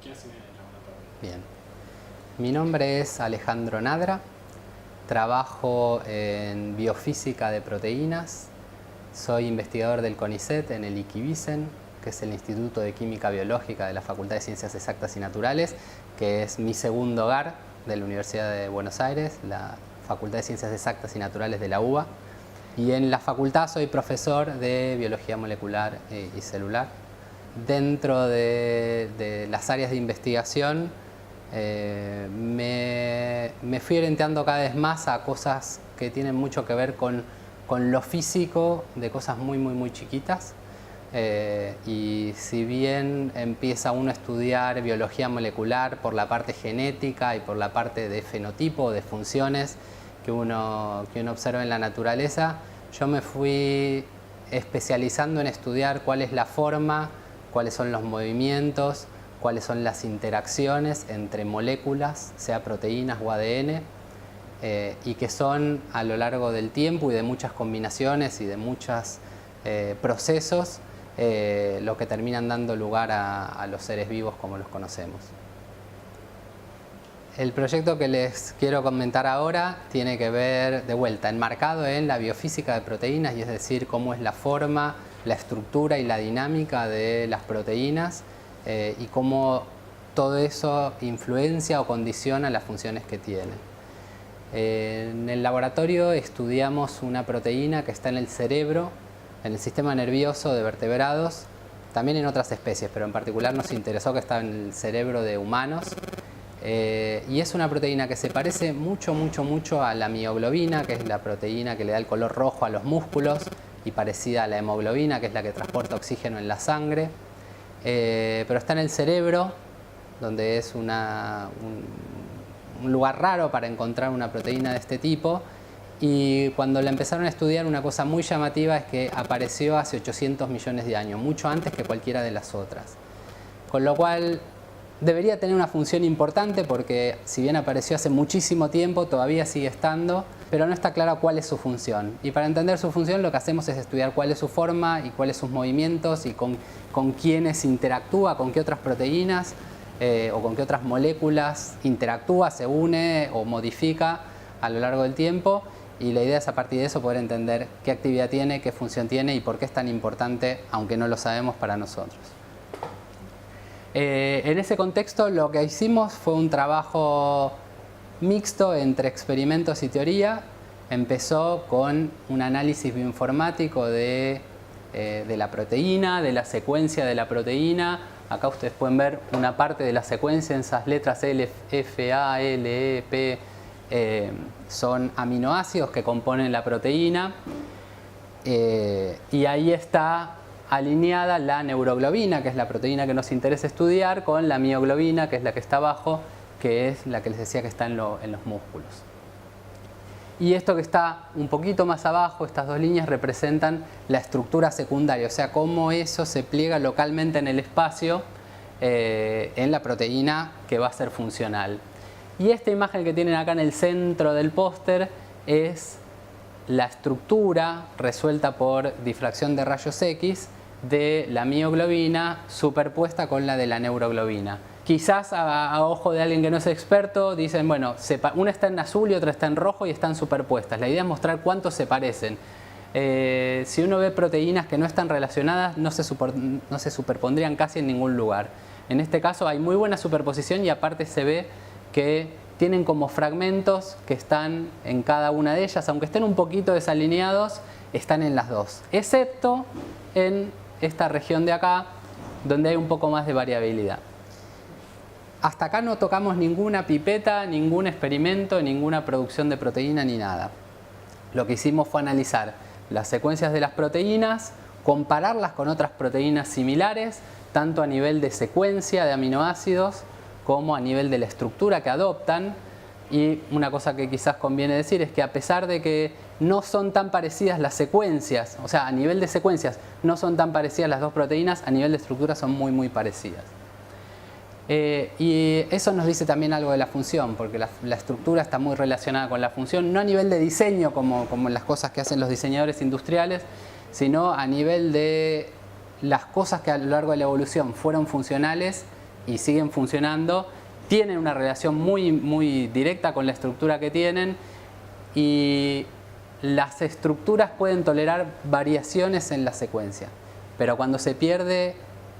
¿Qué hacen en el laboratorio? Bien. Mi nombre es Alejandro Nadra. Trabajo en biofísica de proteínas. Soy investigador del CONICET en el IQUIVICEN, que es el Instituto de Química Biológica de la Facultad de Ciencias Exactas y Naturales, que es mi segundo hogar de la Universidad de Buenos Aires, la Facultad de Ciencias Exactas y Naturales de la UBA. Y en la facultad soy profesor de biología molecular y celular. Dentro de las áreas de investigación me fui orientando cada vez más a cosas que tienen mucho que ver con lo físico, de cosas muy chiquitas. Y si bien empieza uno a estudiar biología molecular por la parte genética y por la parte de fenotipo, de funciones que uno observa en la naturaleza, yo me fui especializando en estudiar cuál es la forma, cuáles son los movimientos, cuáles son las interacciones entre moléculas, sea proteínas o ADN, y que son a lo largo del tiempo y de muchas combinaciones y de muchos procesos lo que terminan dando lugar a los seres vivos como los conocemos. El proyecto que les quiero comentar ahora tiene que ver, de vuelta, enmarcado en la biofísica de proteínas, y es decir, cómo es la forma, la estructura y la dinámica de las proteínas y cómo todo eso influencia o condiciona las funciones que tienen. En el laboratorio estudiamos una proteína que está en el cerebro, en el sistema nervioso de vertebrados, también en otras especies, pero en particular nos interesó que estaba en el cerebro de humanos. Y es una proteína que se parece mucho a la mioglobina, que es la proteína que le da el color rojo a los músculos, y parecida a la hemoglobina, que es la que transporta oxígeno en la sangre. Pero está en el cerebro, donde es un lugar raro para encontrar una proteína de este tipo. Y cuando la empezaron a estudiar, una cosa muy llamativa es que apareció hace 800 millones de años, mucho antes que cualquiera de las otras. Con lo cual debería tener una función importante porque si bien apareció hace muchísimo tiempo, todavía sigue estando, pero no está claro cuál es su función. Y para entender su función lo que hacemos es estudiar cuál es su forma y cuáles sus movimientos y con quiénes interactúa, con qué otras proteínas o con qué otras moléculas interactúa, se une o modifica a lo largo del tiempo. Y la idea es a partir de eso poder entender qué actividad tiene, qué función tiene y por qué es tan importante, aunque no lo sabemos, para nosotros. En ese contexto lo que hicimos fue un trabajo mixto entre experimentos y teoría. Empezó con un análisis bioinformático de la proteína, de la secuencia de la proteína. Acá ustedes pueden ver una parte de la secuencia en esas letras L, F, A, L, E, P. Son aminoácidos que componen la proteína. Y ahí está alineada la neuroglobina, que es la proteína que nos interesa estudiar, con la mioglobina, que es la que está abajo, que es la que les decía que está en los músculos. Y esto que está un poquito más abajo, estas dos líneas, representan la estructura secundaria, o sea, cómo eso se pliega localmente en el espacio en la proteína que va a ser funcional. Y esta imagen que tienen acá en el centro del póster es la estructura resuelta por difracción de rayos X de la mioglobina superpuesta con la de la neuroglobina. Quizás a ojo de alguien que no es experto dicen, bueno, una está en azul y otra está en rojo y están superpuestas. La idea es mostrar cuánto se parecen. Si uno ve proteínas que no están relacionadas, no se superpondrían casi en ningún lugar. En este caso hay muy buena superposición y aparte se ve que tienen como fragmentos que están en cada una de ellas, aunque estén un poquito desalineados, están en las dos, excepto en esta región de acá, donde hay un poco más de variabilidad. Hasta acá no tocamos ninguna pipeta, ningún experimento, ninguna producción de proteína ni nada. Lo que hicimos fue analizar las secuencias de las proteínas, compararlas con otras proteínas similares, tanto a nivel de secuencia de aminoácidos, como a nivel de la estructura que adoptan. Y una cosa que quizás conviene decir es que a pesar de que no son tan parecidas las secuencias, o sea, a nivel de secuencias no son tan parecidas las dos proteínas, a nivel de estructura son muy parecidas. Y eso nos dice también algo de la función, porque la estructura está muy relacionada con la función, no a nivel de diseño como en las cosas que hacen los diseñadores industriales, sino a nivel de las cosas que a lo largo de la evolución fueron funcionales y siguen funcionando, tienen una relación muy directa con la estructura que tienen, y las estructuras pueden tolerar variaciones en la secuencia, pero cuando se pierde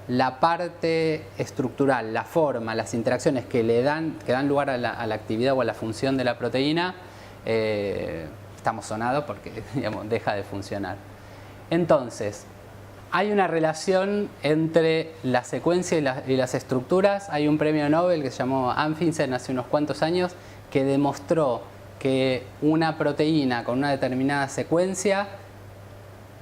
la parte estructural, la forma, las interacciones que dan lugar a la actividad o a la función de la proteína, estamos sonados porque, digamos, deja de funcionar. Entonces, hay una relación entre la secuencia y las estructuras. Hay un premio Nobel que se llamó Anfinsen hace unos cuantos años que demostró que una proteína con una determinada secuencia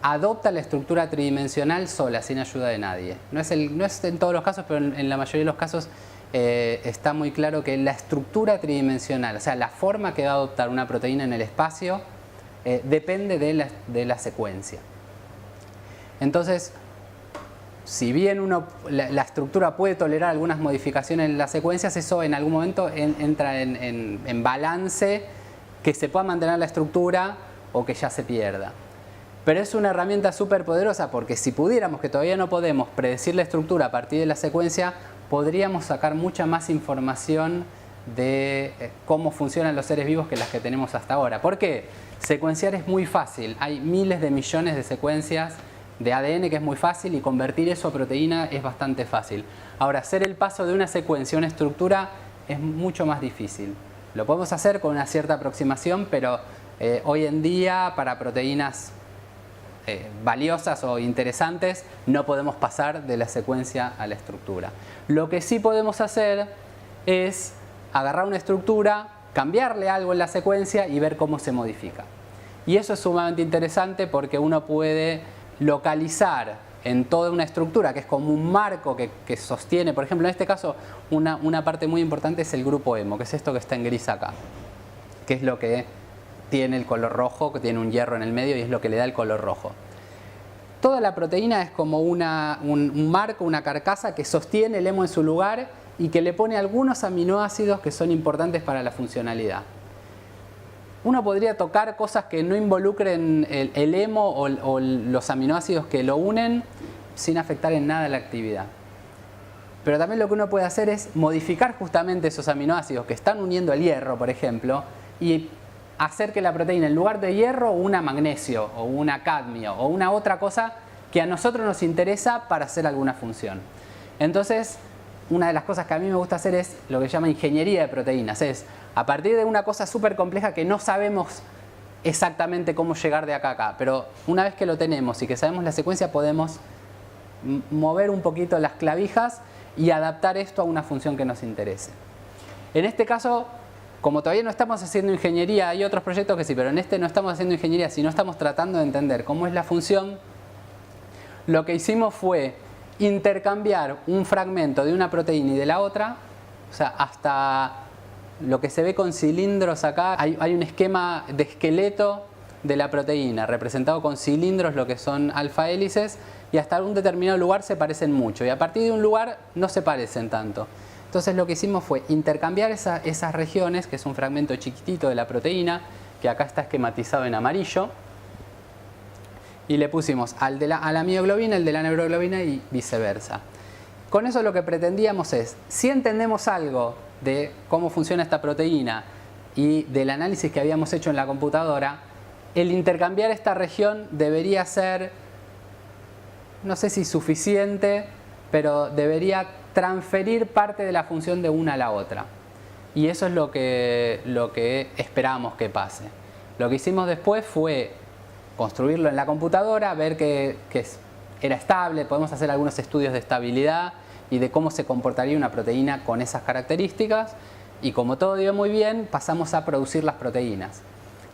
adopta la estructura tridimensional sola, sin ayuda de nadie. No es en todos los casos, pero en la mayoría de los casos está muy claro que la estructura tridimensional, o sea, la forma que va a adoptar una proteína en el espacio, depende de la secuencia. Entonces, si bien la estructura puede tolerar algunas modificaciones en las secuencias, eso en algún momento entra en balance, que se pueda mantener la estructura o que ya se pierda. Pero es una herramienta súper poderosa porque si pudiéramos, que todavía no podemos, predecir la estructura a partir de la secuencia, podríamos sacar mucha más información de cómo funcionan los seres vivos que las que tenemos hasta ahora. ¿Por qué? Secuenciar es muy fácil. Hay miles de millones de secuencias de ADN que es muy fácil, y convertir eso a proteína es bastante fácil. Ahora, hacer el paso de una secuencia a una estructura es mucho más difícil. Lo podemos hacer con una cierta aproximación, pero hoy en día para proteínas valiosas o interesantes no podemos pasar de la secuencia a la estructura. Lo que sí podemos hacer es agarrar una estructura, cambiarle algo en la secuencia y ver cómo se modifica. Y eso es sumamente interesante porque uno puede localizar en toda una estructura, que es como un marco que sostiene, por ejemplo, en este caso, una parte muy importante es el grupo hemo, que es esto que está en gris acá, que es lo que tiene el color rojo, que tiene un hierro en el medio y es lo que le da el color rojo. Toda la proteína es como un marco, una carcasa que sostiene el hemo en su lugar y que le pone algunos aminoácidos que son importantes para la funcionalidad. Uno podría tocar cosas que no involucren el hemo o los aminoácidos que lo unen sin afectar en nada la actividad. Pero también lo que uno puede hacer es modificar justamente esos aminoácidos que están uniendo el hierro, por ejemplo, y hacer que la proteína, en lugar de hierro, una magnesio o una cadmio o una otra cosa que a nosotros nos interesa para hacer alguna función. Entonces, una de las cosas que a mí me gusta hacer es lo que se llama ingeniería de proteínas. Es a partir de una cosa súper compleja que no sabemos exactamente cómo llegar de acá a acá, pero una vez que lo tenemos y que sabemos la secuencia, podemos mover un poquito las clavijas y adaptar esto a una función que nos interese. En este caso, como todavía no estamos haciendo ingeniería, hay otros proyectos que sí, pero en este no estamos haciendo ingeniería, sino estamos tratando de entender cómo es la función. Lo que hicimos fue intercambiar un fragmento de una proteína y de la otra, o sea, hasta lo que se ve con cilindros acá, hay un esquema de esqueleto de la proteína representado con cilindros, lo que son alfa hélices, y hasta un determinado lugar se parecen mucho, y a partir de un lugar no se parecen tanto. Entonces lo que hicimos fue intercambiar esas regiones, que es un fragmento chiquitito de la proteína, que acá está esquematizado en amarillo, y le pusimos a la mioglobina el de la neuroglobina y viceversa. Con eso lo que pretendíamos es, si entendemos algo de cómo funciona esta proteína y del análisis que habíamos hecho en la computadora, el intercambiar esta región debería ser, no sé si suficiente, pero debería transferir parte de la función de una a la otra. Y eso es lo que esperamos que pase. Lo que hicimos después fue construirlo en la computadora, ver que era estable, podemos hacer algunos estudios de estabilidad y de cómo se comportaría una proteína con esas características, y como todo dio muy bien, pasamos a producir las proteínas.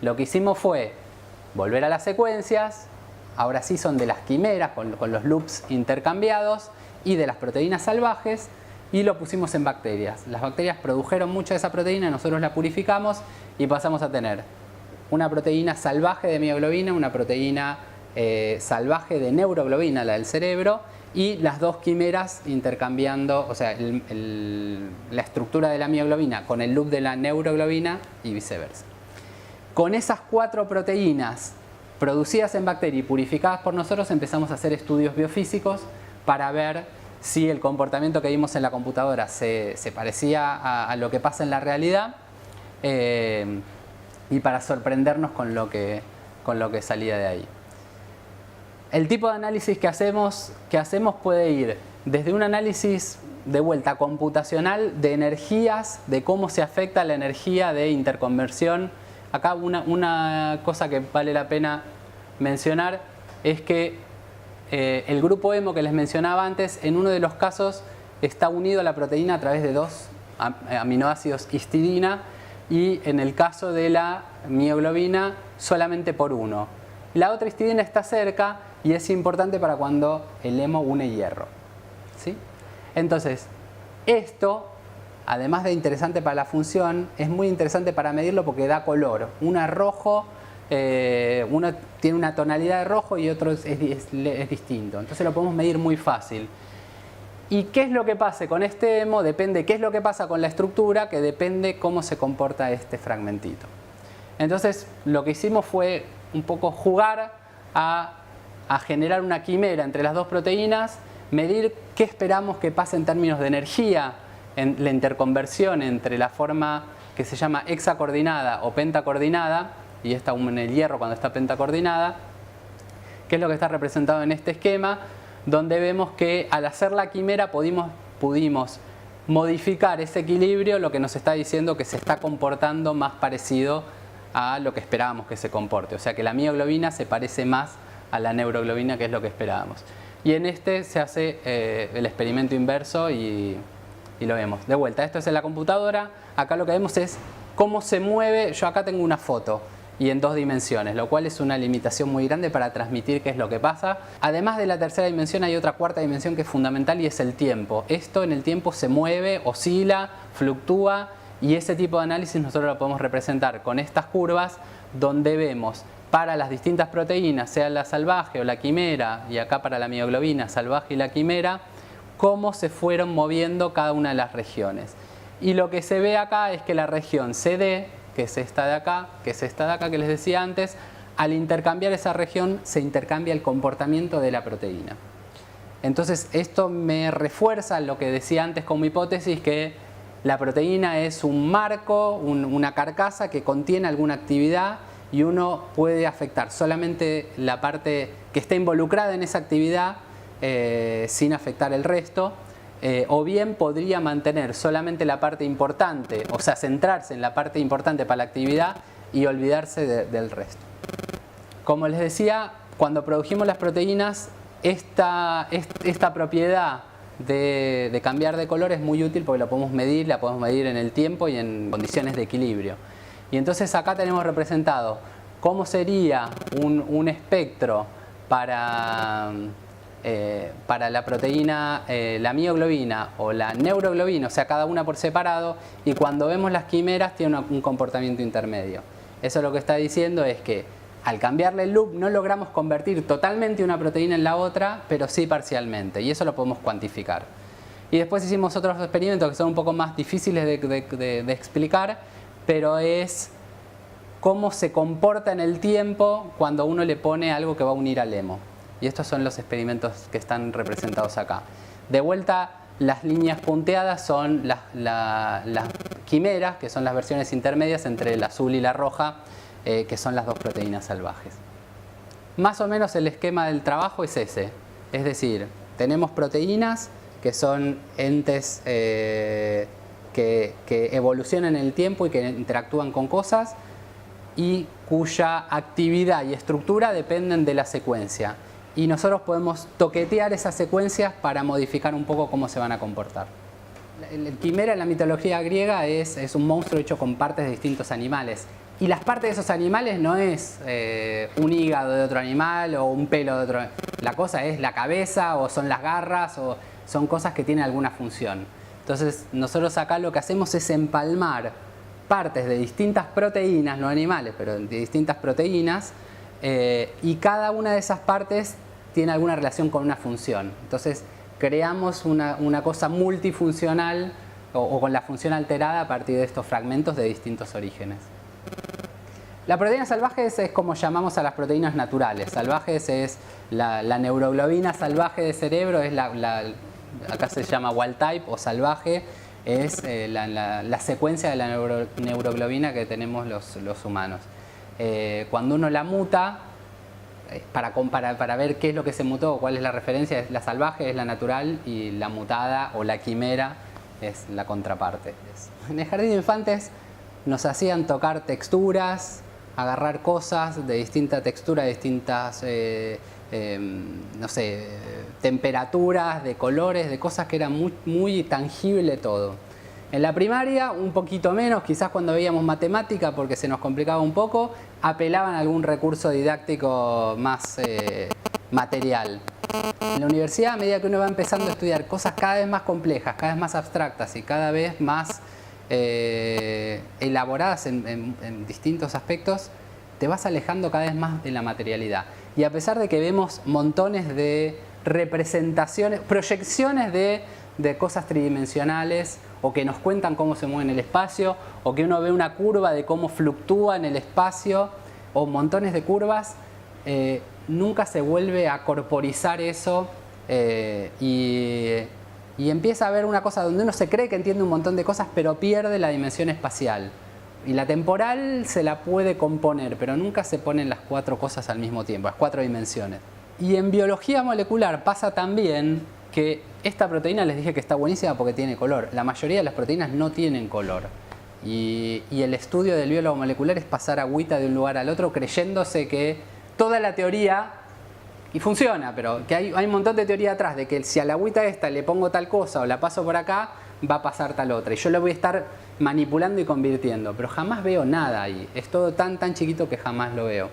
Lo que hicimos fue volver a las secuencias, ahora sí son de las quimeras con los loops intercambiados y de las proteínas salvajes, y lo pusimos en bacterias. Las bacterias produjeron mucha de esa proteína, nosotros la purificamos y pasamos a tener una proteína salvaje de mioglobina, una proteína salvaje de neuroglobina, la del cerebro, y las dos quimeras intercambiando, o sea, la estructura de la mioglobina con el loop de la neuroglobina y viceversa. Con esas 4 proteínas producidas en bacteria y purificadas por nosotros, empezamos a hacer estudios biofísicos para ver si el comportamiento que vimos en la computadora se parecía a lo que pasa en la realidad, y para sorprendernos con lo que salía de ahí. El tipo de análisis que hacemos puede ir desde un análisis de vuelta computacional de energías, de cómo se afecta la energía de interconversión. Acá una cosa que vale la pena mencionar es que el grupo hemo que les mencionaba antes, en uno de los casos está unido a la proteína a través de 2 aminoácidos histidina, y en el caso de la mioglobina solamente por 1. La otra histidina está cerca y es importante para cuando el hemo une hierro, ¿sí? Entonces, esto, además de interesante para la función, es muy interesante para medirlo porque da color. Uno tiene una tonalidad de rojo y otro es distinto. Entonces lo podemos medir muy fácil. ¿Y qué es lo que pase con este hemo? Depende qué es lo que pasa con la estructura, que depende cómo se comporta este fragmentito. Entonces lo que hicimos fue un poco jugar a generar una quimera entre las dos proteínas, medir qué esperamos que pase en términos de energía en la interconversión entre la forma que se llama hexacoordinada o pentacoordinada, y esta en el hierro cuando está pentacoordinada, que es lo que está representado en este esquema, donde vemos que al hacer la quimera pudimos modificar ese equilibrio, lo que nos está diciendo que se está comportando más parecido a lo que esperábamos que se comporte. O sea que la mioglobina se parece más a la neuroglobina, que es lo que esperábamos. Y en este se hace el experimento inverso y lo vemos. De vuelta, esto es en la computadora. Acá lo que vemos es cómo se mueve. Yo acá tengo una foto y en 2 dimensiones, lo cual es una limitación muy grande para transmitir qué es lo que pasa. Además de la tercera dimensión hay otra cuarta dimensión que es fundamental y es el tiempo. Esto en el tiempo se mueve, oscila, fluctúa, y ese tipo de análisis nosotros lo podemos representar con estas curvas donde vemos para las distintas proteínas, sea la salvaje o la quimera, y acá para la mioglobina salvaje y la quimera, cómo se fueron moviendo cada una de las regiones. Y lo que se ve acá es que la región CD, que es esta de acá, que les decía antes, al intercambiar esa región se intercambia el comportamiento de la proteína. Entonces esto me refuerza lo que decía antes como hipótesis, que la proteína es un marco, una carcasa que contiene alguna actividad, y uno puede afectar solamente la parte que está involucrada en esa actividad sin afectar el resto. O bien podría mantener solamente la parte importante, o sea, centrarse en la parte importante para la actividad y olvidarse del resto. Como les decía, cuando produjimos las proteínas, esta propiedad de cambiar de color es muy útil porque la podemos medir en el tiempo y en condiciones de equilibrio. Y entonces acá tenemos representado cómo sería un espectro para la proteína, la mioglobina o la neuroglobina, o sea, cada una por separado, y cuando vemos las quimeras tiene un comportamiento intermedio. Eso lo que está diciendo es que al cambiarle el loop no logramos convertir totalmente una proteína en la otra, pero sí parcialmente, y eso lo podemos cuantificar. Y después hicimos otros experimentos que son un poco más difíciles de explicar, pero es cómo se comporta en el tiempo cuando uno le pone algo que va a unir al hemo. Y estos son los experimentos que están representados acá. De vuelta, las líneas punteadas son las quimeras, que son las versiones intermedias entre el azul y la roja, que son las 2 proteínas salvajes. Más o menos el esquema del trabajo es ese. Es decir, tenemos proteínas que son entes que evolucionan en el tiempo y que interactúan con cosas, y cuya actividad y estructura dependen de la secuencia. Y nosotros podemos toquetear esas secuencias para modificar un poco cómo se van a comportar. El quimera en la mitología griega es un monstruo hecho con partes de distintos animales. Y las partes de esos animales no es un hígado de otro animal o un pelo de otro. La cosa es la cabeza, o son las garras, o son cosas que tienen alguna función. Entonces nosotros acá lo que hacemos es empalmar partes de distintas proteínas, no animales, pero de distintas proteínas, y cada una de esas partes tiene alguna relación con una función. Entonces creamos una cosa multifuncional o con la función alterada a partir de estos fragmentos de distintos orígenes. La proteína salvajes es como llamamos a las proteínas naturales. Salvajes es la neuroglobina salvaje de cerebro, es acá se llama wild type o salvaje, es la secuencia de la neuroglobina que tenemos los humanos. Cuando uno la muta, para ver qué es lo que se mutó, cuál es la referencia, la salvaje es la natural y la mutada o la quimera es la contraparte. En el jardín de infantes nos hacían tocar texturas, agarrar cosas de distinta textura, de distintas, no sé, temperaturas, de colores, de cosas que era muy, muy tangible todo. En la primaria un poquito menos, quizás cuando veíamos matemática porque se nos complicaba un poco, apelaban a algún recurso didáctico más material. En la universidad, a medida que uno va empezando a estudiar cosas cada vez más complejas, cada vez más abstractas y cada vez más elaboradas en distintos aspectos, te vas alejando cada vez más de la materialidad. Y a pesar de que vemos montones de representaciones, proyecciones de cosas tridimensionales, o que nos cuentan cómo se mueve en el espacio, o que uno ve una curva de cómo fluctúa en el espacio, o montones de curvas, nunca se vuelve a corporizar eso y empieza a ver una cosa donde uno se cree que entiende un montón de cosas, pero pierde la dimensión espacial. Y la temporal se la puede componer, pero nunca se ponen las cuatro cosas al mismo tiempo, las cuatro dimensiones. Y en biología molecular pasa también que esta proteína les dije que está buenísima porque tiene color. La mayoría de las proteínas no tienen color. Y el estudio del biólogo molecular es pasar agüita de un lugar al otro creyéndose que toda la teoría, y funciona, pero que hay un montón de teoría atrás de que si a la agüita esta le pongo tal cosa o la paso por acá, va a pasar tal otra. Y yo la voy a estar manipulando y convirtiendo, pero jamás veo nada ahí. Es todo tan chiquito que jamás lo veo.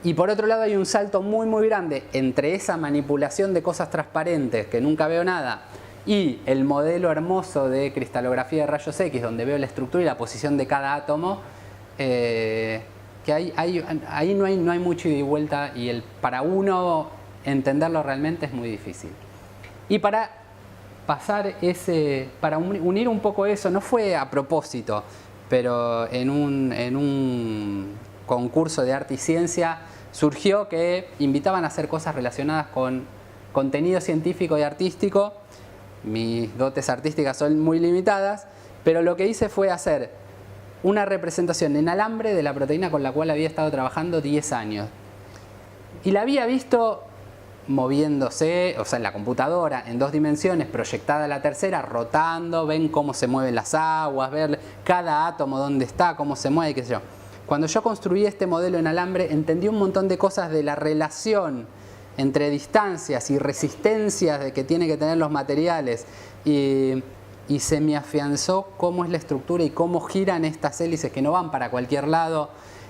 Y por otro lado hay un salto muy muy grande entre esa manipulación de cosas transparentes, que nunca veo nada, y el modelo hermoso de cristalografía de rayos X, donde veo la estructura y la posición de cada átomo, que ahí no hay mucho ida y vuelta, y para uno entenderlo realmente es muy difícil. Y para unir un poco eso, no fue a propósito, pero en un concurso de arte y ciencia surgió que invitaban a hacer cosas relacionadas con contenido científico y artístico. Mis dotes artísticas son muy limitadas, pero lo que hice fue hacer una representación en alambre de la proteína con la cual había estado trabajando 10 años. Y la había visto moviéndose, o sea, en la computadora, en 2 dimensiones, proyectada a la tercera, rotando, ven cómo se mueven las aguas, ver cada átomo dónde está, cómo se mueve, qué sé yo. Cuando yo construí este modelo en alambre, entendí un montón de cosas de la relación entre distancias y resistencias que tienen que tener los materiales, y se me afianzó cómo es la estructura y cómo giran estas hélices que no van para cualquier lado,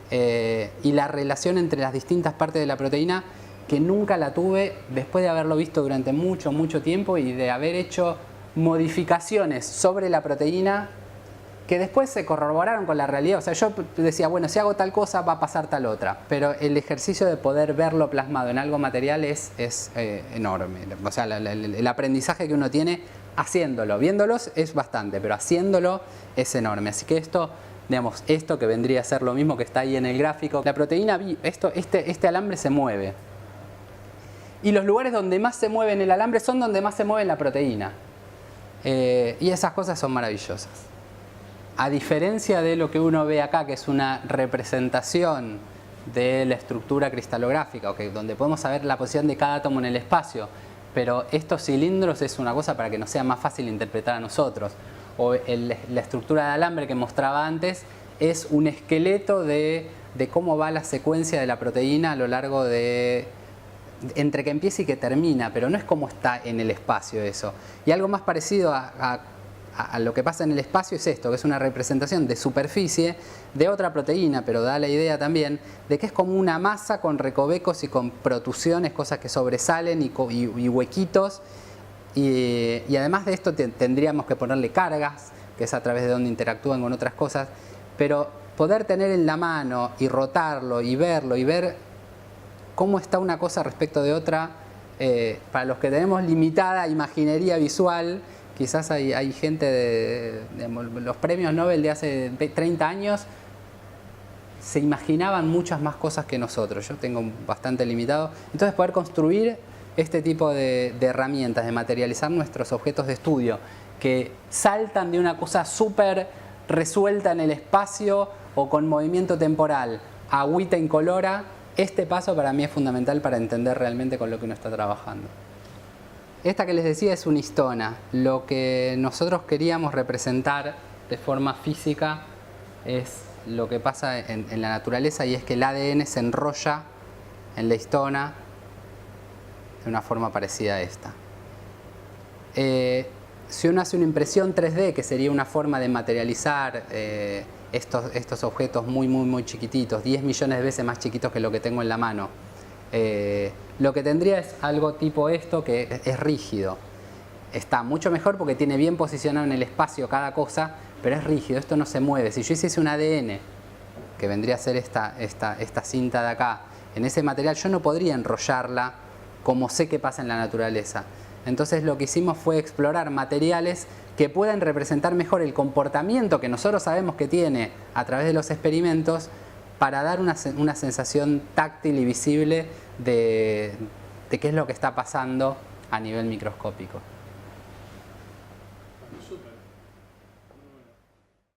y la relación entre las distintas partes de la proteína, que nunca la tuve después de haberlo visto durante mucho tiempo y de haber hecho modificaciones sobre la proteína que después se corroboraron con la realidad. O sea, yo decía, bueno, si hago tal cosa va a pasar tal otra, pero el ejercicio de poder verlo plasmado en algo material es enorme. O sea, el aprendizaje que uno tiene haciéndolo, viéndolos es bastante, pero haciéndolo es enorme. Así que esto que vendría a ser lo mismo que está ahí en el gráfico, la proteína, este alambre se mueve. Y los lugares donde más se mueve en el alambre son donde más se mueve en la proteína. Y esas cosas son maravillosas. A diferencia de lo que uno ve acá, que es una representación de la estructura cristalográfica, donde podemos saber la posición de cada átomo en el espacio, pero estos cilindros es una cosa para que nos sea más fácil interpretar a nosotros. O la estructura de alambre que mostraba antes es un esqueleto de cómo va la secuencia de la proteína a lo largo de entre que empieza y que termina, pero no es como está en el espacio eso. Y algo más parecido a lo que pasa en el espacio es esto, que es una representación de superficie de otra proteína, pero da la idea también de que es como una masa con recovecos y con protusiones, cosas que sobresalen y huequitos. Y además de esto tendríamos que ponerle cargas, que es a través de donde interactúan con otras cosas, pero poder tener en la mano y rotarlo y verlo y ver cómo está una cosa respecto de otra, para los que tenemos limitada imaginería visual, quizás hay gente de los premios Nobel de hace 30 años se imaginaban muchas más cosas que nosotros. Yo tengo bastante limitado. Entonces poder construir este tipo de herramientas, de materializar nuestros objetos de estudio, que saltan de una cosa súper resuelta en el espacio o con movimiento temporal, agüita incolora, este paso para mí es fundamental para entender realmente con lo que uno está trabajando. Esta que les decía es una histona. Lo que nosotros queríamos representar de forma física es lo que pasa en la naturaleza, y es que el ADN se enrolla en la histona de una forma parecida a esta. Si uno hace una impresión 3D, que sería una forma de materializar estos objetos muy chiquititos, 10 millones de veces más chiquitos que lo que tengo en la mano, lo que tendría es algo tipo esto, que es rígido. Está mucho mejor porque tiene bien posicionado en el espacio cada cosa, pero es rígido, esto no se mueve. Si yo hiciese un ADN, que vendría a ser esta cinta de acá, en ese material yo no podría enrollarla como sé que pasa en la naturaleza. Entonces lo que hicimos fue explorar materiales que puedan representar mejor el comportamiento que nosotros sabemos que tiene a través de los experimentos, para dar una sensación táctil y visible de qué es lo que está pasando a nivel microscópico. Súper.